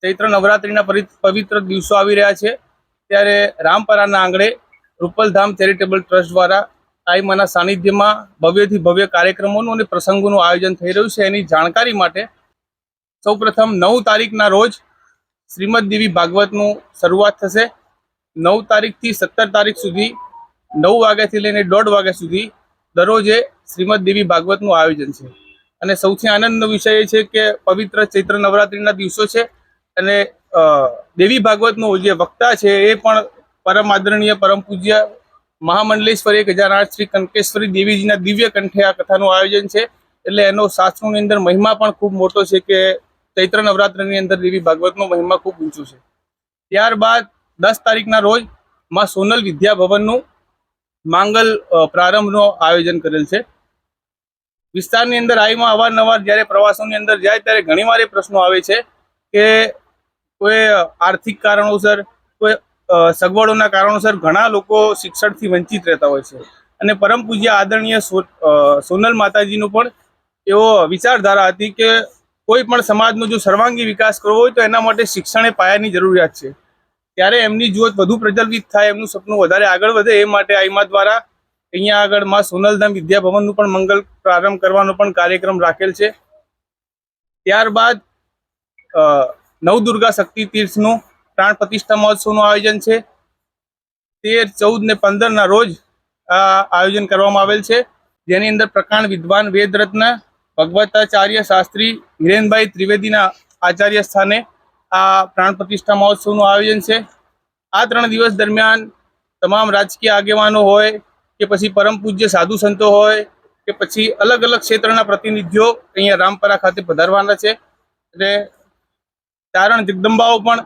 ચૈત્ર નવરાત્રિના પવિત્ર દિવસો આવી રહ્યા છે ત્યારે રામપરાના આંગણે રૂપલધામ ચેરિટેબલ ટ્રસ્ટ દ્વારા આઈ માના સાનિધ્યમાં ભવ્યથી ભવ્ય કાર્યક્રમોનું અને પ્રસંગોનું આયોજન થઈ રહ્યું છે। એની જાણકારી માટે સૌપ્રથમ 9 તારીખના રોજ શ્રીમદ દેવી ભાગવતનું શરૂઆત થશે। 9 તારીખથી 17 તારીખ સુધી 9 વાગ્યાથી લઈને 1:30 વાગ્યા સુધી દરરોજે શ્રીમદ દેવી ભાગવતનું આયોજન છે। અને સૌથી આનંદનો વિષય એ છે કે પવિત્ર ચૈત્ર નવરાત્રિના દિવસો છે અને દેવી ભાગવતનો જે વક્તા છે એ પણ પરમ આદરણીય પરમ પૂજ્ય મહામંડલેશ્વરી 1008 શ્રી કંકેશ્વરી દેવીજીના દિવ્ય કંઠે આ કથાનું આયોજન છે। એટલે એનો શાસ્ત્રોની અંદર મહિમા પણ ખૂબ મોટો છે કે ચૈત્ર નવરાત્રિની અંદર દેવી ભાગવતનો મહિમા ખૂબ ઊંચો છે। ત્યારબાદ 10 તારીખના રોજ માં સોનલ વિદ્યા ભવનનું માંગલ પ્રારંભનો આયોજન કરેલ છે। વિસ્તારની અંદર આઈમાં અવારનવાર જ્યારે પ્રવાસોની અંદર જાય ત્યારે ઘણીવાર એ પ્રશ્નો આવે છે કે કોઈ આર્થિક કારણોસર કોઈ સગવડોના કારણોસર ઘણા લોકો શિક્ષણથી વંચિત રહેતા હોય છે અને પરમ પૂજ્ય આદરણીય સોનલ માતાજીનું પણ એવો વિચારધારા હતી કે કોઈ પણ સમાજનો જો સર્વાંગી વિકાસ કરવો હોય તો એના માટે શિક્ષણ એ પાયાની જરૂરિયાત છે। ત્યારે એમની જ્યોત વધુ પ્રજ્વલિત થાય, એમનું સપનું વધારે આગળ વધે એ માટે આઈમા દ્વારા અહીંયા આગળ માં સોનલધામ વિદ્યા ભવનનું પણ મંગલ પ્રારંભ કરવાનો પણ કાર્યક્રમ રાખેલ છે। ત્યારબાદ નવદુર્ગા શક્તિ તીર્થનું પ્રાણ પ્રતિષ્ઠા મહોત્સવનું આયોજન છે। 13, 14 ને 15ના રોજ આ આયોજન કરવામાં આવેલ છે, જેની અંદર પ્રકાંડ વિદ્વાન વેદરત્ન ભગવતાચાર્ય શાસ્ત્રી હિરેનભાઈ ત્રિવેદીના આચાર્ય સ્થાને આ પ્રાણ પ્રતિષ્ઠા મહોત્સવનું આયોજન છે। આ 3 દિવસ દરમિયાન તમામ રાજકીય આગેવાનો હોય કે પછી પરમ પૂજ્ય સાધુ સંતો હોય કે પછી અલગ અલગ ક્ષેત્રના પ્રતિનિધિઓ અહીંયા રામપરા ખાતે પધારવાના છે અને ચારણ જગદંબાઓ પણ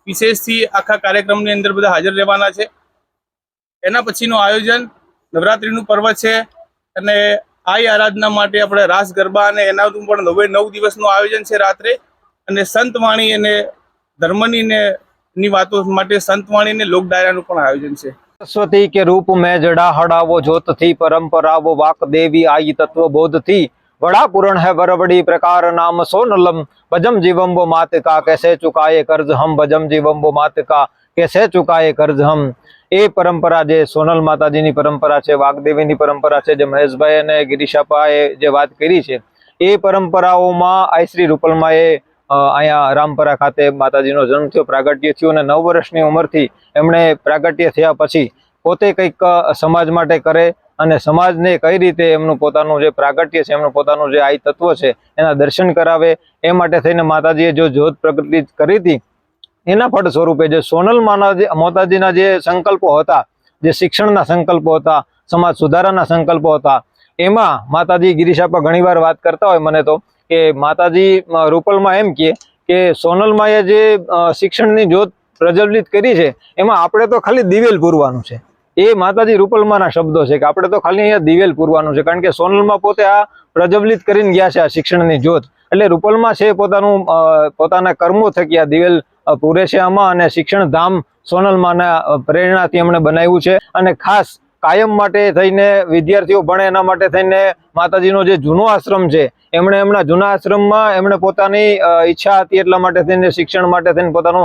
વિશેષથી આખા કાર્યક્રમની અંદર બધા હાજર રહેવાના છે। એના પછીનું આયોજન નવરાત્રિનું પર્વ છે અને આઈ આરાધના માટે આપણે રાસ ગરબા અને એનાનું પણ 9 દિવસનું આયોજન છે રાત્રે, અને સંતવાણી અને ધર્મની ને ની વાતો માટે સંતવાણી ને લોક ડાયરાનું પણ આયોજન છે। सरस्वती के रूप में जड़ा हड़ावो जोत थी परंपरा वो वाक देवी आई तत्व बोध थी बड़ा पूर्ण है बरबड़ी प्रकार नाम सोनलम भजम जीवम वो मात का कैसे चुकाए कर्ज हम भजम जीवम वो मात का कैसे चुकाए कर्ज हम। ए परंपरा जे सोनल माताजीनी परंपरा है, वाग्देवीनी परंपरा है, जे महेशभाई ने गिरीशापाए जे बात करी है ए परंपराओं आई श्री रूपलमाए अँ रामपरा खाते माताजीनो जन्म थयो, प्रागट्य थयुं अने 9 वर्षनी उंमरथी एमणे प्रागट्य थया पछी पोते कंईक समाज माटे करे अने समाजने कई रीते एमनुं पोतानुं जे प्रागट्य छे, एमनुं पोतानुं जे आई तत्व छे एना दर्शन करावे ए माटे थईने माताजीए जो ज्योत प्रगटित करी हती एना फळ स्वरूपे जे सोनल माताजीना जे संकल्पो हता, जे शिक्षणना संकल्पो हता, समाज सुधाराना संकल्पो हता, एमां माताजी गिरीशापा घणीवार वात करता होय मने तो के माताजी रूपलमां एम के सोनलमाए जे शिक्षणनी ज्योत प्रज्वलित करी छे एमां आपणे तो खाली दिवेल पूरवानुं छे। ए माताजी रूपलमाना शब्दो छे के आपणे तो खाली अहींया दिवेल पूरवानुं छे, कारण के सोनलमां पोते आ प्रज्वलित करीने गया छे आ शिक्षणनी ज्योत, એટલે રૂપલમાં છે પોતાના કર્મો થકી આ દિવેલ પૂરે છે આમાં, અને શિક્ષણ ધામ સોનલમાના પ્રેરણાથી એમણે બનાવ્યું છે અને ખાસ કાયમ માટે થઈને વિદ્યાર્થીઓ ભણે એના માટે થઈને માતાજીનો જે જૂનો આશ્રમ છે એમણે એમના જૂના આશ્રમમાં એમણે પોતાની ઈચ્છા હતી એટલા માટે થઈને શિક્ષણ માટે થઈને પોતાનો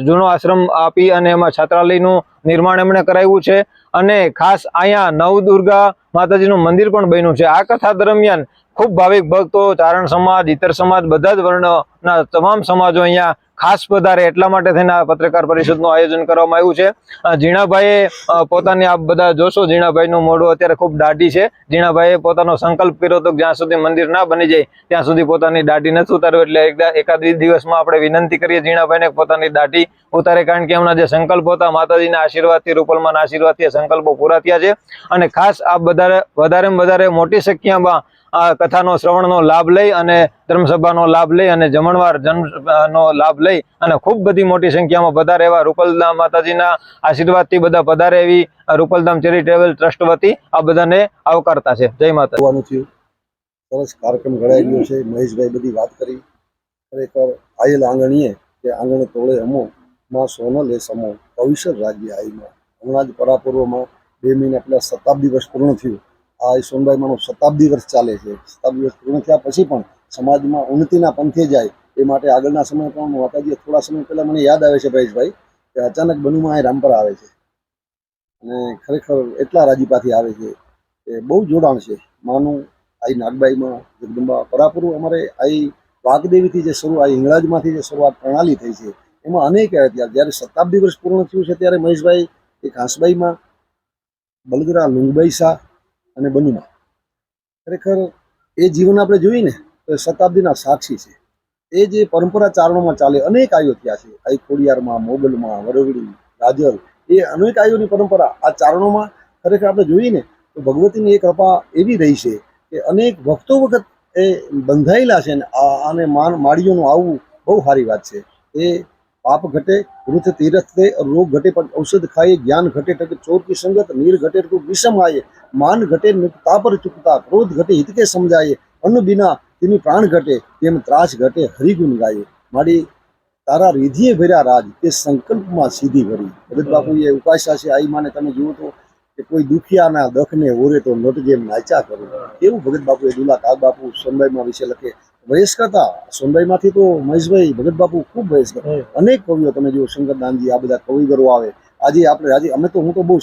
જૂનો આશ્રમ આપી અને એમાં છાત્રાલયનું निर्माण एमणे कराव्युं छे अने खास अहींया नवदुर्गा माताजीनुं मंदिर पण बन्युं छे। आ कथा दरमियान खूब भाविक भक्तो, चारण समाज, इतर समाज बधा ज वर्णना तमाम समाजो अहींया खास पधारे એટલા માટે થઈને આ પત્રકાર પરિષદનું આયોજન કરવામાં આવ્યું છે। જીણાભાઈએ પોતાની આ બધા જોશો, જીણાભાઈનું મોઢું અત્યારે ખૂબ દાઢી છે। જીણાભાઈએ પોતાનો સંકલ્પ કર્યો હતો કે જ્યાં સુધી મંદિર ના બની જાય ત્યાં સુધી પોતાની દાઢી નથી ઉતારવી, એટલે એકાદ દિવસમાં આપણે વિનંતી કરીએ જીણાભાઈને પોતાની દાઢી ઉતારે, કારણ કે એમના જે સંકલ્પો હતા માતાજીના આશીર્વાદથી, રૂપલમાના આશીર્વાદથી સંકલ્પો પૂરા થયા છે। અને ખાસ આ વધારેમાં વધારે મોટી સંખ્યામાં आ कथानो श्रवणनो लाभ लई अने धर्मसभानो लाभ लई अने जमणवार जननो लाभ लई अने खूब बधी मोटी संख्यामां पधारे एवा रूपलधाम माताजीना आशीर्वादथी बधा पधारे एवी रूपलधाम चेरिटेबल ट्रस्ट वती आ बधाने आवकारता छे। जय माता। सरस कार्यक्रम घड़ाई गयो छे। महेशभाई बधी वात करी, खरेखर आयेल आंगणीए के आंगणे तोड़े अमो मां सोनल ए समो भविष्य राज्य आईमां हमणां ज परापूर्वमां 2 महीना पहेला शताब्दी वर्ष पूर्ण थयुं। आ सोनबाई मानो शताब्दी वर्ष चाले छे। शताब्दी वर्ष पूर्ण थया पछी पण समाजमां उन्नतिना पंथे जाय એ માટે આગળના સમય પણ માતાજીએ થોડા સમય પહેલા મને યાદ આવે છે ભાઈ કે અચાનક બનુમાં અહીં રામપરા આવે છે અને ખરેખર એટલા રાજીપાથી આવે છે કે બહુ જોડાણ છે માનું આઈ નાગબાઈમાં જગદંબા પરાપુર અમારે આઈ વાઘદેવીથી જે શરૂ આ હિંગળાજમાંથી જે શરૂઆત પ્રણાલી થઈ છે એમાં અનેક જ્યારે શતાબ્દી વર્ષ પૂર્ણ થયું છે ત્યારે મહેશભાઈ એક હાંસબાઈમાં બલગરા લુંગબાઈ શાહ અને બનુમાં ખરેખર એ જીવન આપણે જોઈએ ને તો એ શતાબ્દીના સાક્ષી છે. એ જે પરંપરા ચારણોમાં ચાલે અનેક આયો થયા છે આઈ ખોડિયારમાં મોગલમાં વરવડી રાજલ એ અનેક આયોની પરંપરા આ ચારણોમાં ખરેખર આપણે જોઈએ ને તો ભગવતીની એક કૃપા એવી રહી છે કે અનેક વખતો વખત એ બંધાયેલા છે ને આને માળીઓનું આવવું બહુ સારી વાત છે. એ પાપ ઘટે વૃથ તીરથ દે રોગ ઘટે પણ ઔષધ ખાઈએ જ્ઞાન ઘટે ટકે ચોર કી સંગત નીર ઘટે તો વિષમ આયે માન ઘટે તા પર ચૂકતા ક્રોધ ઘટે હિત કે સમજાય અન્ન બિના તેની પ્રાણ ઘટે તેમ ત્રાસ ઘટે હરિગુણ ગાયે મારી તારા રીધિએ ભર્યા રાજ તે સંકલ્પમાં સીધી ભરી. ભગત બાપુએ ઉપાસ્યા છે આઈ માને તમે જુઓ તો કે કોઈ દુખિયાના દખને ઓરે તો નટ જેમ નાચા કરું એવું ભગત બાપુએ દુલા કાગ બાપુ સોનબાઈમાં વિશે લખે. વયસ્ક હતા સોનબાઈમાંથી તો મહેશભાઈ ભગત બાપુ ખૂબ વયસ્ક અનેક કવિઓ તમે જુઓ શંકરદાનજી આ બધા કવિગરો આવે આજે અમે તો હું તો બહુ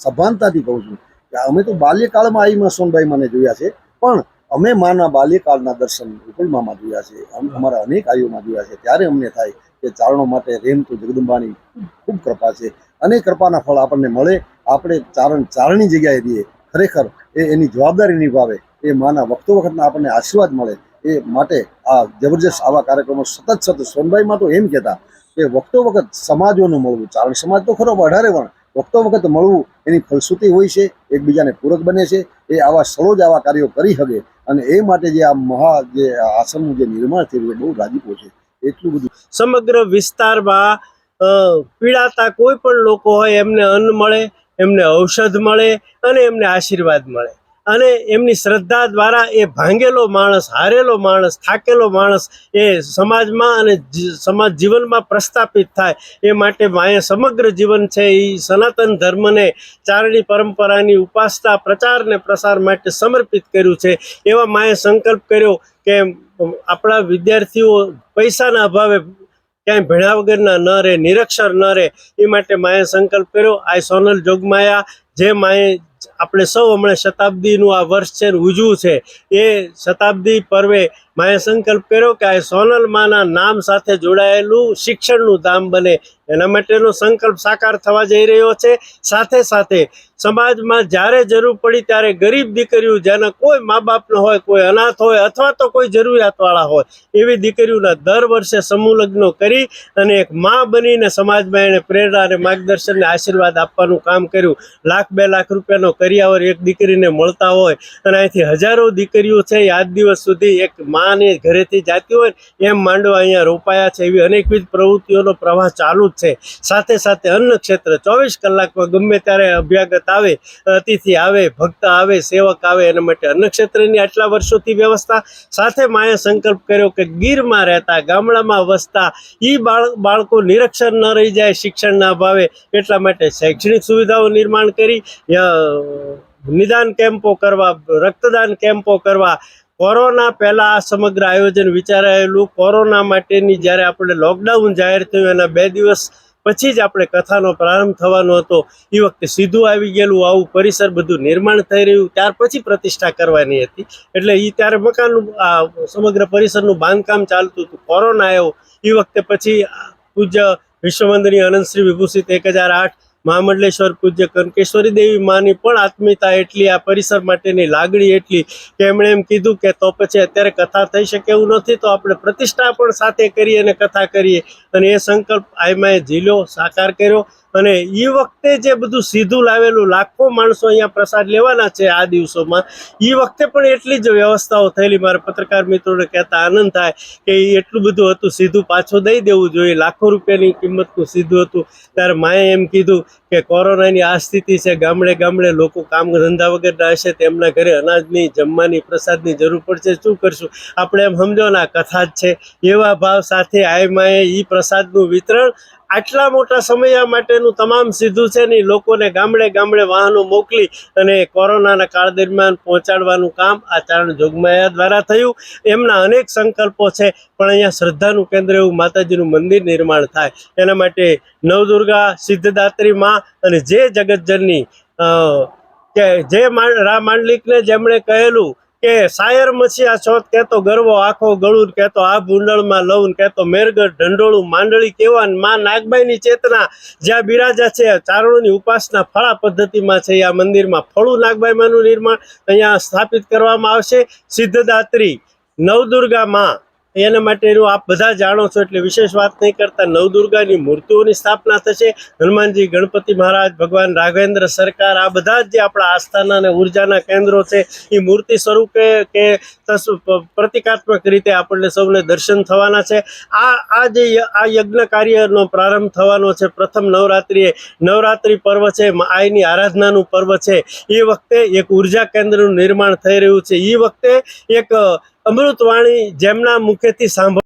સભાનતાથી કહું છું કે અમે તો બાલ્યકાળમાં આઈમાં સોનબાઈ મને જોયા છે પણ અમે માના બાલ્યકાળના દર્શન રૂપલમામાં જોયા છે અમારા અનેક આયુમાં જોયા છે ત્યારે અમને થાય કે ચારણો માટે રેમ તો જગદંબાની ખૂબ કૃપા છે અને કૃપાના ફળ આપણને મળે આપણે ચારણની જગ્યાએ રહીએ ખરેખર એની જવાબદારી નિભાવે એ માના વખતો વખતના આપણને આશીર્વાદ મળે એ માટે આ જબરજસ્ત આવા કાર્યક્રમો સતત સોનબાઈમાં તો એમ કહેતા કે વખતો વખત સમાજોનું મળવું ચારણ સમાજ તો ખરો 18 વર્ણ વખતો વખત મળવું એની ફલશ્રુતિ હોય છે એકબીજાને પૂરક બને છે એ આવા સ્થળો જ આવા કાર્યો કરી શકે અને એ માટે જે આ જે આશ્રમનું જે નિર્માણ થયું એ બહુ રાજીપો છે. એટલું બધું સમગ્ર વિસ્તારમાં પીડાતા કોઈ પણ લોકો હોય એમને અન્ન મળે, એમને ઔષધ મળે અને એમને આશીર્વાદ મળે અને એમની શ્રદ્ધા દ્વારા એ ભાંગેલો માણસ, હારેલો માણસ, થાકેલો માણસ એ સમાજમાં અને સમાજ જીવનમાં પ્રસ્થાપિત થાય એ માટે માએ સમગ્ર જીવન છે એ સનાતન ધર્મને ચારણી પરંપરાની ઉપાસના પ્રચાર ને પ્રસાર માટે સમર્પિત કર્યું છે. એવા માએ સંકલ્પ કર્યો કે આપણા વિદ્યાર્થીઓ પૈસાના અભાવે ક્યાંય ભણ્યા વગરના ન રહે, નિરક્ષર ન રહે એ માટે માએ સંકલ્પ કર્યો. આ સોનલ જોગમાયા જે માએ આપણે સૌ હમણાં શતાબ્દીનું આ વર્ષ છે ઉજવું છે એ શતાબ્દી પર્વે માએ સંકલ્પ કર્યો કે આ સોનલ માના નામ સાથે જોડાયેલું શિક્ષણનું ધામ બને એના માટેનો સંકલ્પ સાકાર થવા જઈ રહ્યો છે. સાથે સાથે સમાજમાં જ્યારે જરૂર પડી ત્યારે ગરીબ દીકરીઓ જેના કોઈ મા બાપ ન હોય, કોઈ અનાથ હોય અથવા તો કોઈ જરૂરિયાતવાળા હોય એવી દીકરીઓના દર વર્ષે સમૂહ લગ્નો કરી અને એક મા બનીને સમાજમાં એણે પ્રેરણા અને માર્ગદર્શન ને આશીર્વાદ આપવાનું કામ કર્યું. 1-2 લાખ રૂપિયાનો કરિયાવર એક દીકરીને મળતા હોય અને અહીંથી હજારો દીકરીઓ છે એ આજ દિવસ સુધી એક માને ઘરેથી જાતી હોય એમ માંડવા અહીંયા રોપાયા છે. એવી અનેકવિધ પ્રવૃત્તિઓનો પ્રવાહ ચાલુ જ છે. સાથે સાથે અન્ન ક્ષેત્ર 24 કલાકમાં ગમે ત્યારે અભ્યાગત આવે, અતિથિ આવે, ભક્ત આવે, સેવક આવે એના માટે અન્ન ક્ષેત્રની આટલા વર્ષોથી વ્યવસ્થા. સાથે માએ સંકલ્પ કર્યો કે ગીરમાં રહેતા, ગામડામાં વસતા એ બાળકો નિરક્ષર ન રહી જાય શિક્ષણના અભાવે એટલા માટે શૈક્ષણિક સુવિધાઓ નિર્માણ કરી, નિદાન કેમ્પો કરવા, રક્તદાન કેમ્પો કરવા. કોરોના પહેલાં આ સમગ્ર આયોજન વિચારાયેલું. કોરોના માટેની જ્યારે આપણે લોકડાઉન જાહેર થયું એના 2 દિવસ પછી જ આપણે કથાનો પ્રારંભ થવાનો હતો એ વખતે સીધું આવી ગયેલું આવું પરિસર બધું નિર્માણ થઈ રહ્યું ત્યાર પછી પ્રતિષ્ઠા કરવાની હતી એટલે એ ત્યારે મકાનનું આ સમગ્ર પરિસરનું બાંધકામ ચાલતું હતું. કોરોના આવ્યો એ વખતે પછી પૂજ્ય વિશ્વવંદનીય અનંતશ્રી વિભૂષિત 1008 મહામંડલેશ્વર પૂજ્ય કનકેશ્વરી દેવી માની પણ આત્મીયતા એટલી, આ પરિસર માટેની લાગણી એટલી કે એમણે એમ કીધું કે તો પછી અત્યારે કથા થઈ શકે એવું નથી તો આપણે પ્રતિષ્ઠા પણ સાથે કરીએ અને કથા કરીએ અને એ સંકલ્પ આઈમાએ ઝીલ્યો, સાકાર કર્યો. અને એ વખતે જે બધું સીધું લાવેલું લાખો માણસો અહીંયા પ્રસાદ લેવાના છે આ દિવસોમાં એ વખતે પણ એટલી જ વ્યવસ્થાઓ થયેલી. મારા પત્રકાર મિત્રોને કહેતા આનંદ થાય કે એટલું બધું હતું, સીધું પાછું દઈ દેવું જોઈએ. લાખો રૂપિયાની કિંમતનું સીધું હતું. ત્યારે માએ એમ કીધું કે કોરોનાની આ સ્થિતિ છે, ગામડે ગામડે લોકો કામ ધંધા વગરના હશે, તેમના ઘરે અનાજની, જમવાની, પ્રસાદની જરૂર પડશે, શું કરશું? આપણે એમ સમજો ને આ કથા જ છે. એવા ભાવ સાથે આઈમાએ એ પ્રસાદનું વિતરણ આટલા મોટા સમય માટેનું તમામ સીધું છે ને લોકોને ગામડે ગામડે વાહનો મોકલી અને કોરોનાના કાળ દરમિયાન પહોંચાડવાનું કામ આ ચારણ જોગમાયા દ્વારા થયું. એમના અનેક સંકલ્પો છે, પણ અહીંયા શ્રદ્ધાનું કેન્દ્ર એવું માતાજીનું મંદિર નિર્માણ થાય એના માટે નવદુર્ગા, સિદ્ધદાત્રી માં અને જે જગતજનની કે જે માંડલિકને જેમણે કહેલું કે શાયર મસીહા છોત કહેતો ગરવો આખો ગળું કહેતો આ ભૂંડળમાં લઉં કહેતો મેરગઢ ઢંઢોળું માંડળી કેવાન માં નાગબાઈની ચેતના જ્યાં બિરાજા છે. ચારણોની ઉપાસના ફળા પદ્ધતિમાં છે. આ મંદિરમાં ફળું નાગબાઈમાંનું નિર્માણ અહીંયા સ્થાપિત કરવામાં આવશે. સિદ્ધદાત્રી, નવદુર્ગા માં એના માટેનું આપ બધા જાણો છો એટલે વિશેષ વાત નહીં કરતા નવદુર્ગાની મૂર્તિઓની સ્થાપના થશે. હનુમાનજી, ગણપતિ મહારાજ, ભગવાન રાઘવેન્દ્ર સરકાર, આ બધા જ જે આપણા આસ્થાના અને ઉર્જાના કેન્દ્રો છે એ મૂર્તિ સ્વરૂપે કે પ્રતિકાત્મક રીતે આપણને સૌને દર્શન થવાના છે. આ યજ્ઞ કાર્યનો પ્રારંભ થવાનો છે. પ્રથમ નવરાત્રિ પર્વ છે, આઈની આરાધનાનું પર્વ છે. એ વખતે એક ઉર્જા કેન્દ્રનું નિર્માણ થઈ રહ્યું છે. એ વખતે એક અમૃતવાણી જેમના મુખેથી સાંભળ